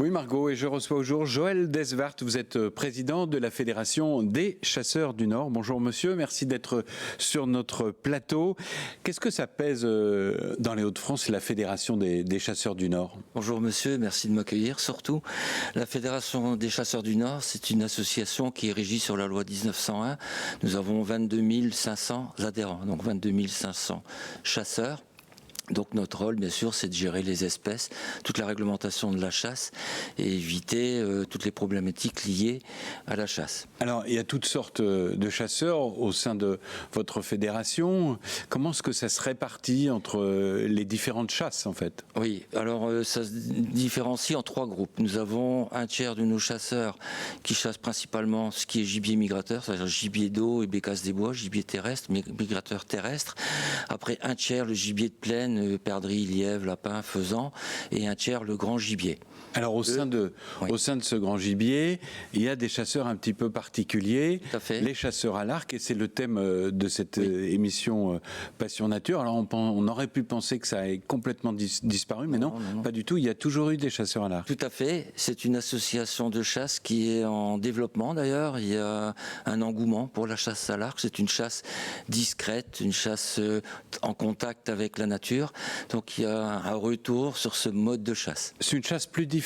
Oui Margot, et je reçois aujourd'hui Joël Desvart, vous êtes président de la Fédération des chasseurs du Nord. Bonjour monsieur, merci d'être sur notre plateau. Qu'est-ce que ça pèse dans les Hauts-de-France, la Fédération des chasseurs du Nord? Bonjour monsieur, merci de m'accueillir surtout. La Fédération des chasseurs du Nord, c'est une association qui est régie sur la loi 1901. Nous avons 22 500 adhérents, donc 22 500 chasseurs. Donc notre rôle, bien sûr, c'est de gérer les espèces, toute la réglementation de la chasse et éviter toutes les problématiques liées à la chasse. Alors, il y a toutes sortes de chasseurs au sein de votre fédération. Comment est-ce que ça se répartit entre les différentes chasses, en fait? Oui, alors ça se différencie en trois groupes. Nous avons un tiers de nos chasseurs qui chassent principalement ce qui est gibier migrateur, c'est-à-dire gibier d'eau et bécasse des bois, gibier terrestre, migrateur terrestre. Après, un tiers le gibier de plaine, perdrix, lièvre, lapin, faisan, et un tiers le grand gibier. Alors au sein de ce grand gibier, il y a des chasseurs un petit peu particuliers, les chasseurs à l'arc, et c'est le thème de cette émission Passion Nature. Alors on aurait pu penser que ça ait complètement disparu, mais non, pas du tout, il y a toujours eu des chasseurs à l'arc. Tout à fait, c'est une association de chasse qui est en développement d'ailleurs, il y a un engouement pour la chasse à l'arc, c'est une chasse discrète, une chasse en contact avec la nature, donc il y a un retour sur ce mode de chasse. C'est une chasse plus difficile?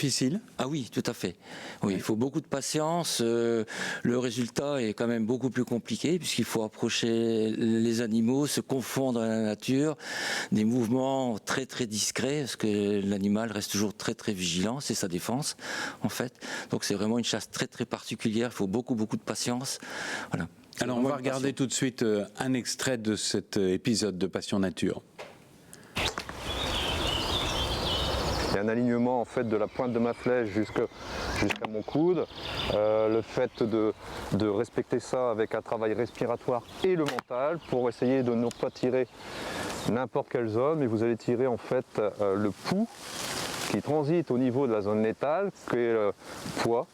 Ah oui, tout à fait. Oui, il faut beaucoup de patience. Le résultat est quand même beaucoup plus compliqué puisqu'il faut approcher les animaux, se confondre à la nature, des mouvements très très discrets parce que l'animal reste toujours très très vigilant, c'est sa défense en fait. Donc c'est vraiment une chasse très très particulière. Il faut beaucoup de patience. Voilà. Alors on va regarder tout de suite un extrait de cet épisode de Passion Nature. Il y a un alignement en fait de la pointe de ma flèche jusqu'à mon coude. Le fait de respecter ça avec un travail respiratoire et le mental pour essayer de ne pas tirer n'importe quelle zone, mais vous allez tirer en fait le pouls qui transite au niveau de la zone létale, qui est foie,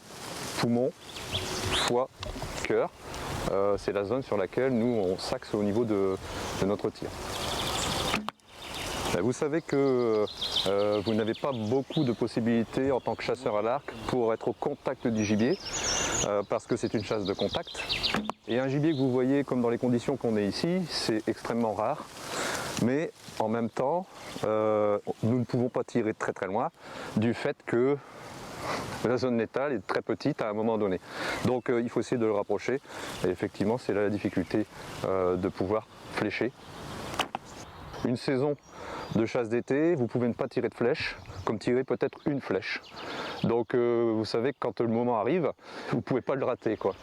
poumon, foie, cœur. C'est la zone sur laquelle nous on s'axe au niveau de notre tir. Vous savez que vous n'avez pas beaucoup de possibilités en tant que chasseur à l'arc pour être au contact du gibier parce que c'est une chasse de contact. Et un gibier que vous voyez comme dans les conditions qu'on est ici, c'est extrêmement rare. Mais en même temps, nous ne pouvons pas tirer très très loin du fait que la zone létale est très petite à un moment donné. Donc il faut essayer de le rapprocher. Et effectivement, c'est là la difficulté de pouvoir flécher. Une saison de chasse d'été, vous pouvez ne pas tirer de flèche, comme tirer peut-être une flèche. Donc vous savez que quand le moment arrive, vous ne pouvez pas le rater, quoi.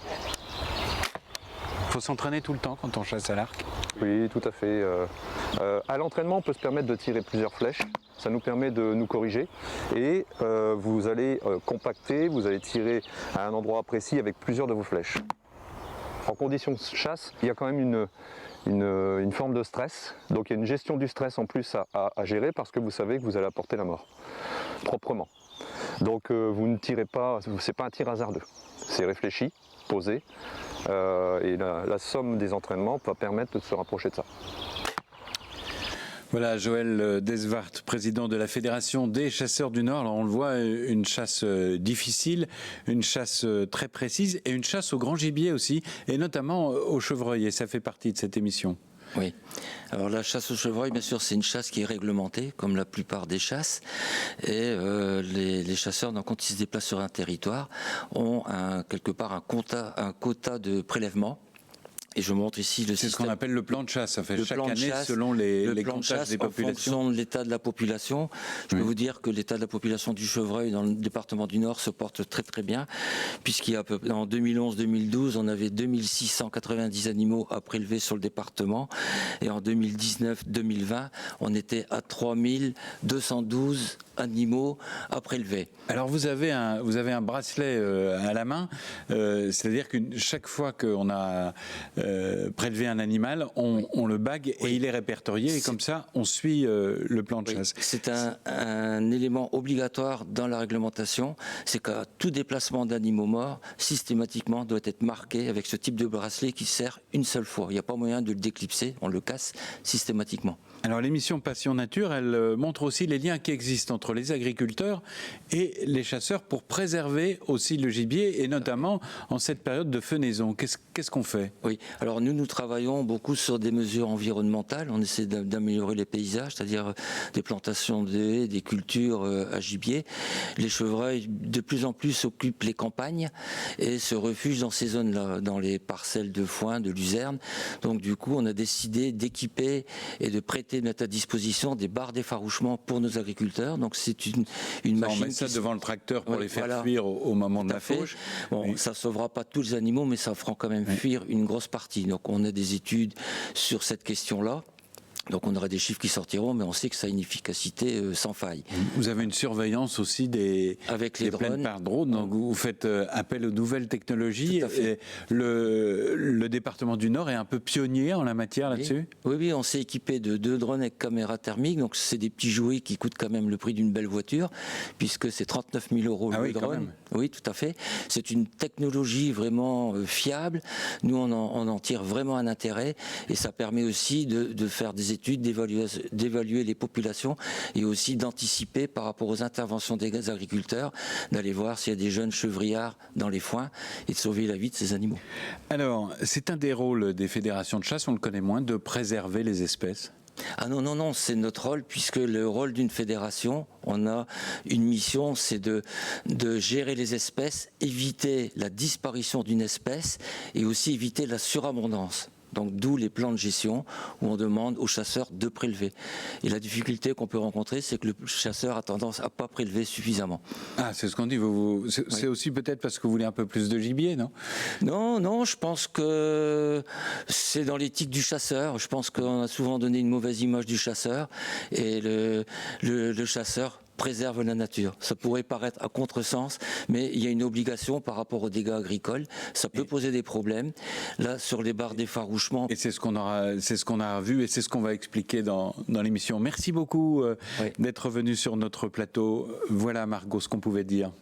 Il faut s'entraîner tout le temps quand on chasse à l'arc? Oui, tout à fait. À l'entraînement, on peut se permettre de tirer plusieurs flèches. Ça nous permet de nous corriger et vous allez compacter, vous allez tirer à un endroit précis avec plusieurs de vos flèches. En conditions de chasse, il y a quand même une forme de stress, donc il y a une gestion du stress en plus à gérer parce que vous savez que vous allez apporter la mort, proprement. Donc vous ne tirez pas, c'est pas un tir hasardeux, c'est réfléchi, posé, et la somme des entraînements va permettre de se rapprocher de ça. Voilà, Joël Desvart, président de la Fédération des chasseurs du Nord. Alors on le voit, une chasse difficile, une chasse très précise et une chasse au grand gibier aussi, et notamment au chevreuil, et ça fait partie de cette émission. Oui, alors la chasse au chevreuil, bien sûr, c'est une chasse qui est réglementée, comme la plupart des chasses, et les chasseurs, donc, quand ils se déplacent sur un territoire, ont quelque part un quota de prélèvement. Et je montre ici le système. C'est ce qu'on appelle le plan de chasse. Ça fait chaque année selon les comptages des populations. En fonction de l'état de la population. Je peux vous dire que l'état de la population du chevreuil dans le département du Nord se porte très très bien, puisqu'il y a en 2011-2012, on avait 2690 animaux à prélever sur le département, et en 2019-2020, on était à 3212 animaux à prélever. Alors vous avez un bracelet à la main, c'est-à-dire que chaque fois qu'on a prélever un animal, on le bague et il est répertorié et comme ça on suit le plan de chasse. C'est un élément obligatoire dans la réglementation, c'est qu'à tout déplacement d'animaux morts, systématiquement doit être marqué avec ce type de bracelet qui sert une seule fois. Il n'y a pas moyen de le déclipser, on le casse systématiquement. Alors l'émission Passion Nature, elle montre aussi les liens qui existent entre les agriculteurs et les chasseurs pour préserver aussi le gibier et notamment en cette période de fenaison. Qu'est-ce qu'on fait? Oui, alors nous travaillons beaucoup sur des mesures environnementales. On essaie d'améliorer les paysages, c'est-à-dire des plantations de haies, des cultures à gibier. Les chevreuils de plus en plus occupent les campagnes et se refugent dans ces zones-là, dans les parcelles de foin, de luzerne. Donc du coup, on a décidé d'équiper et de prêter, de mettre à disposition des barres d'effarouchement pour nos agriculteurs. Donc c'est une machine. On met ça devant le tracteur pour les faire fuir au moment de la fauche. Bon, oui. Ça ne sauvera pas tous les animaux, mais ça fera quand même fuir une grosse partie. Donc on a des études sur cette question-là. Donc on aura des chiffres qui sortiront, mais on sait que ça a une efficacité sans faille. Vous avez une surveillance aussi des plaines par drone, donc vous faites appel aux nouvelles technologies. Tout à fait. Et le département du Nord est un peu pionnier en la matière là-dessus. Oui, on s'est équipé de 2 drones avec caméra thermique, donc c'est des petits jouets qui coûtent quand même le prix d'une belle voiture, puisque c'est 39 000 € le drone. Oui, tout à fait. C'est une technologie vraiment fiable. Nous, on en tire vraiment un intérêt, et ça permet aussi de faire des études, d'évaluer les populations et aussi d'anticiper par rapport aux interventions des agriculteurs, d'aller voir s'il y a des jeunes chevriards dans les foins et de sauver la vie de ces animaux. Alors, c'est un des rôles des fédérations de chasse, on le connaît moins, de préserver les espèces. Ah non, c'est notre rôle, puisque le rôle d'une fédération, on a une mission, c'est de gérer les espèces, éviter la disparition d'une espèce et aussi éviter la surabondance. Donc d'où les plans de gestion où on demande aux chasseurs de prélever. Et la difficulté qu'on peut rencontrer, c'est que le chasseur a tendance à ne pas prélever suffisamment. Ah, c'est ce qu'on dit. C'est aussi peut-être parce que vous voulez un peu plus de gibier, non? Non, je pense que c'est dans l'éthique du chasseur. Je pense qu'on a souvent donné une mauvaise image du chasseur, et le chasseur préserve la nature. Ça pourrait paraître à contresens, mais il y a une obligation par rapport aux dégâts agricoles. Ça peut poser des problèmes. Là, sur les barres d'effarouchement. Et c'est ce qu'on a vu et c'est ce qu'on va expliquer dans l'émission. Merci beaucoup d'être venu sur notre plateau. Voilà, Margot, ce qu'on pouvait dire.